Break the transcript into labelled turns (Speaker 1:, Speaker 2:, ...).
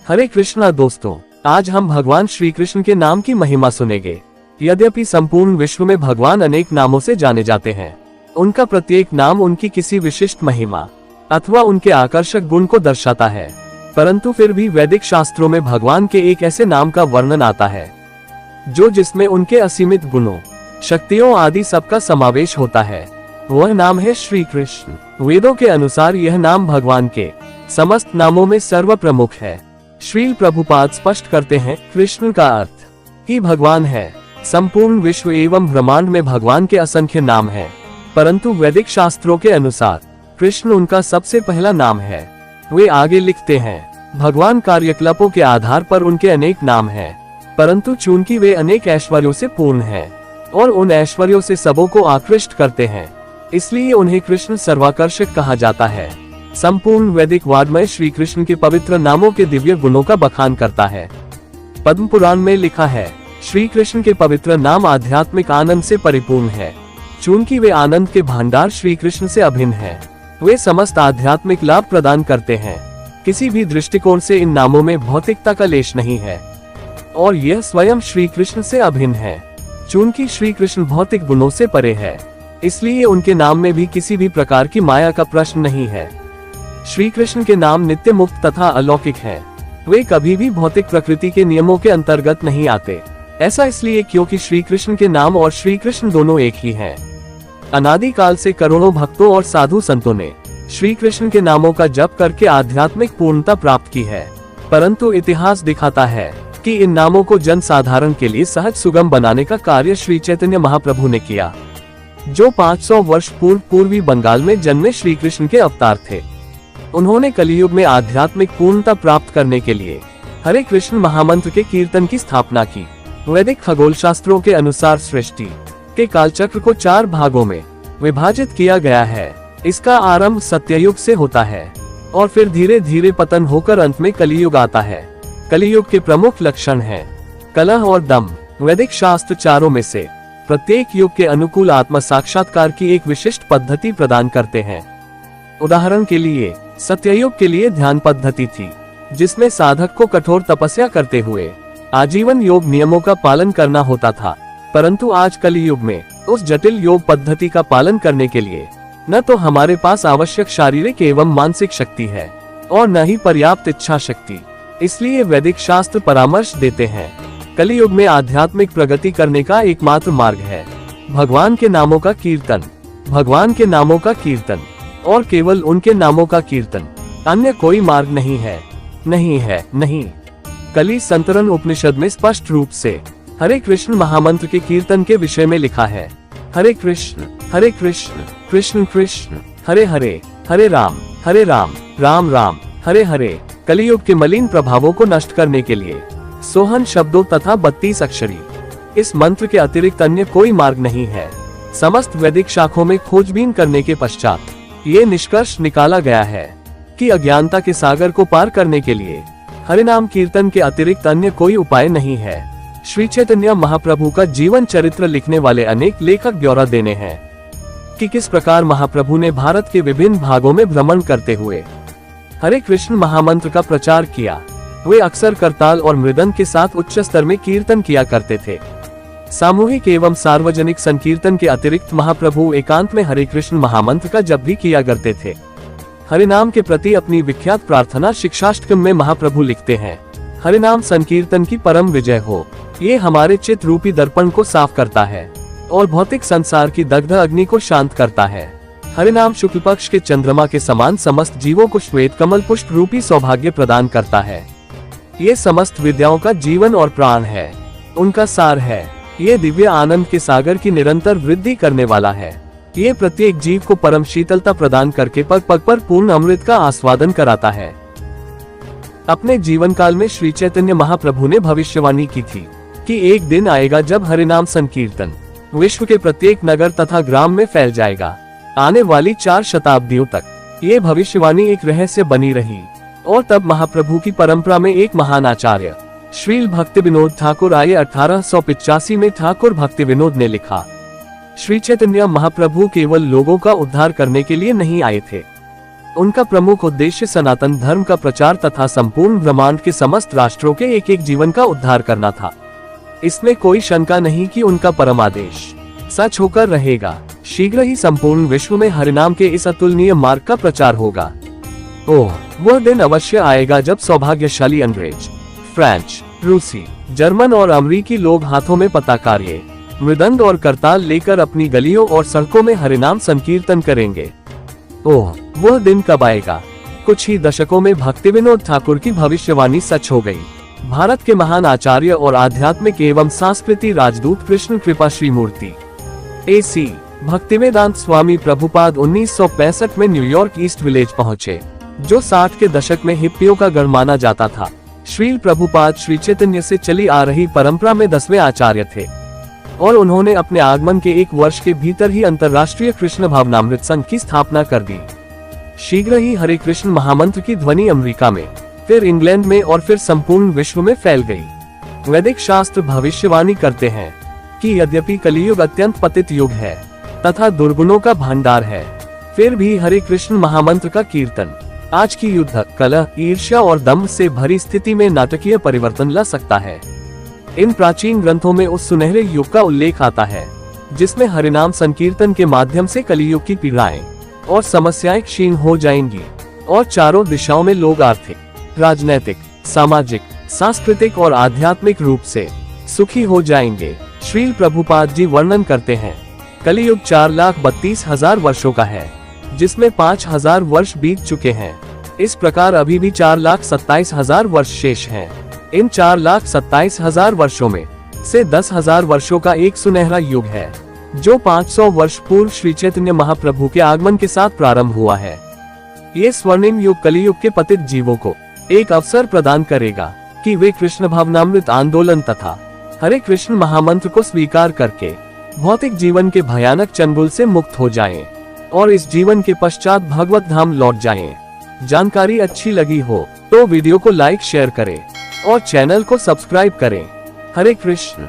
Speaker 1: हरे कृष्णा दोस्तों, आज हम भगवान श्री कृष्ण के नाम की महिमा सुनेंगे। यद्यपि संपूर्ण विश्व में भगवान अनेक नामों से जाने जाते हैं, उनका प्रत्येक नाम उनकी किसी विशिष्ट महिमा अथवा उनके आकर्षक गुण को दर्शाता है, परंतु फिर भी वैदिक शास्त्रों में भगवान के एक ऐसे नाम का वर्णन आता है जो जिसमें उनके असीमित गुणों, शक्तियों आदि सबका समावेश होता है। वह नाम है श्री कृष्ण। वेदों के अनुसार यह नाम भगवान के समस्त नामों में सर्वप्रमुख है। श्रील प्रभुपाद स्पष्ट करते हैं, कृष्ण का अर्थ ही भगवान है। संपूर्ण विश्व एवं ब्रह्मांड में भगवान के असंख्य नाम हैं, परंतु वैदिक शास्त्रों के अनुसार कृष्ण उनका सबसे पहला नाम है। वे आगे लिखते हैं, भगवान कार्यकलापों के आधार पर उनके अनेक नाम हैं, परंतु चूंकि वे अनेक ऐश्वर्यों से पूर्ण हैं और उन ऐश्वर्यों से सबों को आकृष्ट करते हैं, इसलिए उन्हें कृष्ण सर्वाकर्षक कहा जाता है। संपूर्ण वैदिक वाङ्मय श्री कृष्ण के पवित्र नामों के दिव्य गुणों का बखान करता है। पद्म पुराण में लिखा है, श्री कृष्ण के पवित्र नाम आध्यात्मिक आनंद से परिपूर्ण है। चूंकि वे आनंद के भंडार श्री कृष्ण से अभिन्न हैं, वे समस्त आध्यात्मिक लाभ प्रदान करते हैं। किसी भी दृष्टिकोण से इन नामों में भौतिकता का लेश नहीं है और यह स्वयं श्री कृष्ण से अभिन्न है। चूंकि श्री कृष्ण भौतिक गुणों से परे है, इसलिए उनके नाम में भी किसी भी प्रकार की माया का प्रश्न नहीं है। श्री कृष्ण के नाम नित्य मुक्त तथा अलौकिक हैं। वे कभी भी भौतिक प्रकृति के नियमों के अंतर्गत नहीं आते। ऐसा इसलिए क्योंकि श्री कृष्ण के नाम और श्री कृष्ण दोनों एक ही हैं। अनादिकाल से करोड़ों भक्तों और साधु संतों ने श्री कृष्ण के नामों का जप करके आध्यात्मिक पूर्णता प्राप्त की है, परंतु इतिहास दिखाता है कि इन नामों को जन साधारण के लिए सहज सुगम बनाने का कार्य श्री चैतन्य महाप्रभु ने किया, जो 500 वर्ष पूर्व पूर्वी बंगाल में जन्मे श्री कृष्ण के अवतार थे। उन्होंने कलियुग में आध्यात्मिक पूर्णता प्राप्त करने के लिए हरे कृष्ण महामंत्र के कीर्तन की स्थापना की। वैदिक खगोल शास्त्रों के अनुसार सृष्टि के कालचक्र को 4 भागों में विभाजित किया गया है। इसका आरंभ सत्ययुग से होता है और फिर धीरे धीरे पतन होकर अंत में कलियुग आता है। कलियुग के प्रमुख लक्षण हैं कलह और दम। वैदिक शास्त्र चारों में से प्रत्येक युग के अनुकूल आत्म साक्षात्कार की एक विशिष्ट पद्धति प्रदान करते हैं। उदाहरण के लिए सत्ययुग के लिए ध्यान पद्धति थी, जिसमें साधक को कठोर तपस्या करते हुए आजीवन योग नियमों का पालन करना होता था, परंतु आज कलियुग में उस जटिल योग पद्धति का पालन करने के लिए न तो हमारे पास आवश्यक शारीरिक एवं मानसिक शक्ति है और न ही पर्याप्त इच्छा शक्ति। इसलिए वैदिक शास्त्र परामर्श देते हैं, कलियुग में आध्यात्मिक प्रगति करने का एकमात्र मार्ग है भगवान के नामों का कीर्तन, भगवान के नामों का कीर्तन और केवल उनके नामों का कीर्तन। अन्य कोई मार्ग नहीं है, नहीं है, नहीं। कली संतरण उपनिषद में स्पष्ट रूप से हरे कृष्ण महामंत्र के कीर्तन के विषय में लिखा है, हरे कृष्ण कृष्ण कृष्ण हरे हरे, हरे राम राम राम हरे हरे। कलियुग के मलिन प्रभावों को नष्ट करने के लिए सोहन शब्दों तथा 32 अक्षरी इस मंत्र के अतिरिक्त अन्य कोई मार्ग नहीं है। समस्त वैदिक शाखों में खोजबीन करने के पश्चात ये निष्कर्ष निकाला गया है कि अज्ञानता के सागर को पार करने के लिए हरिनाम कीर्तन के अतिरिक्त अन्य कोई उपाय नहीं है। श्री चैतन्य महाप्रभु का जीवन चरित्र लिखने वाले अनेक लेखक ब्यौरा देने हैं कि किस प्रकार महाप्रभु ने भारत के विभिन्न भागों में भ्रमण करते हुए हरे कृष्ण महामंत्र का प्रचार किया। वे अक्सर करताल और मृदंग के साथ उच्च स्तर में कीर्तन किया करते थे। सामूहिक एवं सार्वजनिक संकीर्तन के अतिरिक्त महाप्रभु एकांत में हरे कृष्ण महामंत्र का जप भी किया करते थे। हरिनाम के प्रति अपनी विख्यात प्रार्थना शिक्षाष्टकम में महाप्रभु लिखते हैं, हरिनाम संकीर्तन की परम विजय हो। ये हमारे चित्त रूपी दर्पण को साफ करता है और भौतिक संसार की दग्ध अग्नि को शांत करता है। हरिनाम शुक्ल पक्ष के चंद्रमा के समान समस्त जीवों को श्वेत कमल पुष्प रूपी सौभाग्य प्रदान करता है। ये समस्त विद्याओं का जीवन और प्राण है, उनका सार है। ये दिव्य आनंद के सागर की निरंतर वृद्धि करने वाला है। ये प्रत्येक जीव को परम शीतलता प्रदान करके पग पग पर पूर्ण अमृत का आस्वादन कराता है। अपने जीवन काल में श्री चैतन्य महाप्रभु ने भविष्यवाणी की थी कि एक दिन आएगा जब हरिनाम संकीर्तन विश्व के प्रत्येक नगर तथा ग्राम में फैल जाएगा। आने वाली 4 शताब्दियों तक ये भविष्यवाणी एक रहस्य बनी रही और तब महाप्रभु की परंपरा में एक महान आचार्य श्रील भक्ति विनोद ठाकुर आए। 1885 में ठाकुर भक्ति विनोद ने लिखा, श्री चैतन्य महाप्रभु केवल लोगों का उद्धार करने के लिए नहीं आए थे, उनका प्रमुख उद्देश्य सनातन धर्म का प्रचार तथा संपूर्ण ब्रह्मांड के समस्त राष्ट्रों के एक एक जीवन का उद्धार करना था। इसमें कोई शंका नहीं कि उनका परम आदेश सच होकर रहेगा। शीघ्र ही संपूर्ण विश्व में हरिनाम के इस अतुलनीय मार्ग का प्रचार होगा। ओह, वह दिन अवश्य आएगा जब सौभाग्यशाली अंग्रेज, फ्रेंच, रूसी, जर्मन और अमरीकी लोग हाथों में पताकारिये, मृदंग और करताल लेकर अपनी गलियों और सड़कों में हरिनाम संकीर्तन करेंगे। ओह, वह दिन कब आएगा? कुछ ही दशकों में भक्तिविनोद ठाकुर की भविष्यवाणी सच हो गई। भारत के महान आचार्य और आध्यात्मिक एवं सांस्कृतिक राजदूत कृष्ण कृपा श्री मूर्ति AC भक्तिवेदांत स्वामी प्रभुपाद 1965 में न्यूयॉर्क ईस्ट विलेज पहुंचे, जो 60 के दशक में हिप्पियों का गढ़ माना जाता था। श्रील प्रभुपाद श्री चैतन्य से चली आ रही परंपरा में 10वें आचार्य थे और उन्होंने अपने आगमन के 1 वर्ष के भीतर ही अंतर्राष्ट्रीय कृष्ण भावनामृत संघ की स्थापना कर दी। शीघ्र ही हरे कृष्ण महामंत्र की ध्वनि अमेरिका में, फिर इंग्लैंड में और फिर संपूर्ण विश्व में फैल गई। वैदिक शास्त्र भविष्यवाणी करते हैं कि यद्यपि कलियुग अत्यंत पतित युग है तथा दुर्गुणों का भंडार है, फिर भी हरे कृष्ण महामंत्र का कीर्तन आज की युद्ध, कलह, ईर्ष्या और दम्भ से भरी स्थिति में नाटकीय परिवर्तन ला सकता है। इन प्राचीन ग्रंथों में उस सुनहरे युग का उल्लेख आता है जिसमें हरिनाम संकीर्तन के माध्यम से कलियुग की पीड़ाएं और समस्याएं क्षीण हो जाएंगी और चारों दिशाओं में लोग आर्थिक, राजनैतिक, सामाजिक, सांस्कृतिक और आध्यात्मिक रूप से सुखी हो जाएंगे। श्रील प्रभुपाद जी वर्णन करते हैं, कलियुग 4,32,000 वर्षों का है, जिसमें 5,000 वर्ष बीत चुके हैं। इस प्रकार अभी भी 4,27,000 वर्ष शेष हैं। इन 4,27,000 वर्षों में से 10,000 वर्षों का एक सुनहरा युग है, जो 500 वर्ष पूर्व श्री चैतन्य महाप्रभु के आगमन के साथ प्रारंभ हुआ है। ये स्वर्णिम युग कलियुग के पतित जीवों को एक अवसर प्रदान करेगा कि वे कृष्ण भावनामृत आंदोलन तथा हरे कृष्ण महामंत्र को स्वीकार करके भौतिक जीवन के भयानक चंगुल से मुक्त हो जाएं और इस जीवन के पश्चात भगवत धाम लौट जाएं। जानकारी अच्छी लगी हो तो वीडियो को लाइक शेयर करें और चैनल को सब्सक्राइब करें। हरे कृष्ण।